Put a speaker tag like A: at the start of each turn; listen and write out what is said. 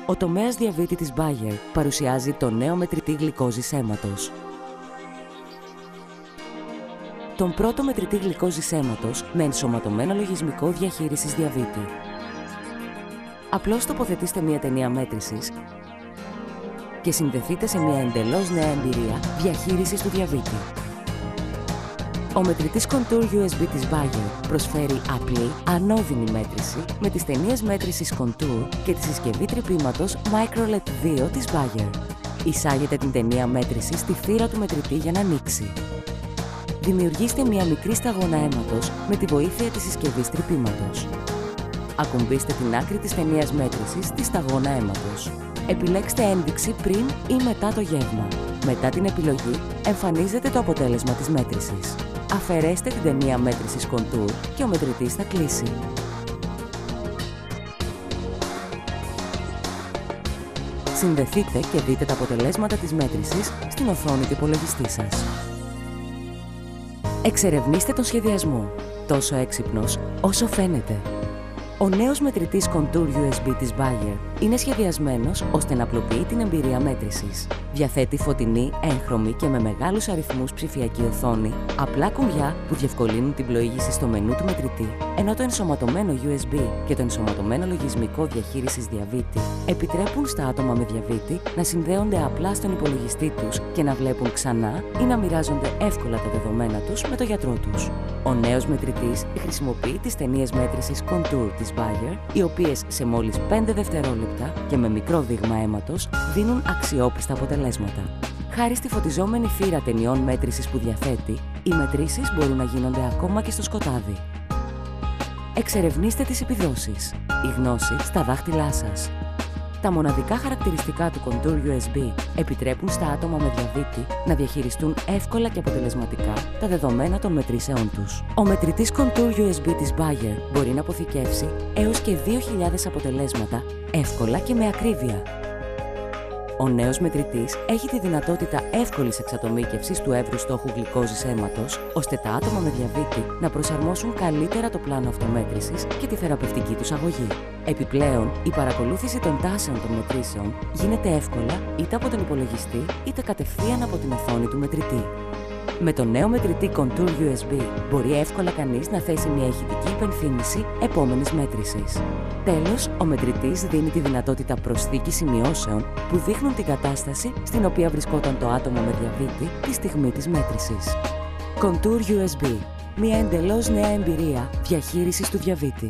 A: Ο τομέας διαβήτη της Bayer παρουσιάζει το νέο μετρητή γλυκόζης αίματος. Τον πρώτο μετρητή γλυκόζης αίματος με ενσωματωμένο λογισμικό διαχείρισης διαβήτη. Απλώς τοποθετήστε μια ταινία μέτρησης και συνδεθείτε σε μια εντελώς νέα εμπειρία διαχείρισης του διαβήτη. Ο μετρητής Contour USB της Bayer προσφέρει απλή, ανώδυνη μέτρηση με τις ταινίες μέτρησης Contour και τη συσκευή τρυπήματος MicroLED 2 της Bayer. Εισάγετε την ταινία μέτρησης στη θύρα του μετρητή για να ανοίξει. Δημιουργήστε μια μικρή σταγόνα αίματος με τη βοήθεια της συσκευής τρυπήματος. Ακουμπήστε την άκρη της ταινίας μέτρησης στη σταγόνα αίματος. Επιλέξτε ένδειξη πριν ή μετά το γεύμα. Μετά την επιλογή, εμφανίζεται το αποτέλεσμα της μέτρησης. Αφαιρέστε την ταινία μέτρησης Contour και ο μετρητής θα κλείσει. Συνδεθείτε και δείτε τα αποτελέσματα της μέτρησης στην οθόνη του υπολογιστή σας. Εξερευνήστε τον σχεδιασμό. Τόσο έξυπνος όσο φαίνεται. Ο νέος μετρητής Contour USB της Bayer είναι σχεδιασμένος ώστε να απλοποιεί την εμπειρία μέτρησης. Διαθέτει φωτεινή, έγχρωμη και με μεγάλους αριθμούς ψηφιακή οθόνη, απλά κουμπιά που διευκολύνουν την πλοήγηση στο μενού του μετρητή, ενώ το ενσωματωμένο USB και το ενσωματωμένο λογισμικό διαχείρισης διαβήτη επιτρέπουν στα άτομα με διαβήτη να συνδέονται απλά στον υπολογιστή τους και να βλέπουν ξανά ή να μοιράζονται εύκολα τα δεδομένα τους με τον γιατρό τους. Ο νέος μετρητής χρησιμοποιεί τις ταινίες μέτρησης Contour της Bayer, οι οποίες σε μόλις 5 δευτερόλεπτα και με μικρό δείγμα αίματος δίνουν αξιόπιστα αποτελέσματα. Χάρη στη φωτιζόμενη θύρα ταινιών μέτρησης που διαθέτει, οι μετρήσεις μπορούν να γίνονται ακόμα και στο σκοτάδι. Εξερευνήστε τις επιδόσεις. Η γνώση στα δάχτυλά σας. Τα μοναδικά χαρακτηριστικά του Contour USB επιτρέπουν στα άτομα με διαβήτη να διαχειριστούν εύκολα και αποτελεσματικά τα δεδομένα των μετρήσεών τους. Ο μετρητής Contour USB της Bayer μπορεί να αποθηκεύσει έως και 2.000 αποτελέσματα εύκολα και με ακρίβεια. Ο νέος μετρητής έχει τη δυνατότητα εύκολης εξατομίκευσης του εύρους στόχου γλυκόζης αίματος, ώστε τα άτομα με διαβήτη να προσαρμόσουν καλύτερα το πλάνο αυτομέτρησης και τη θεραπευτική τους αγωγή. Επιπλέον, η παρακολούθηση των τάσεων των μετρήσεων γίνεται εύκολα είτε από τον υπολογιστή είτε κατευθείαν από την οθόνη του μετρητή. Με το νέο μετρητή Contour USB μπορεί εύκολα κανείς να θέσει μια ηχητική υπενθύμηση επόμενης μέτρησης. Τέλος, ο μετρητής δίνει τη δυνατότητα προσθήκης σημειώσεων που δείχνουν την κατάσταση στην οποία βρισκόταν το άτομο με διαβήτη τη στιγμή της μέτρησης. Contour USB. Μια εντελώς νέα εμπειρία διαχείρισης του διαβήτη.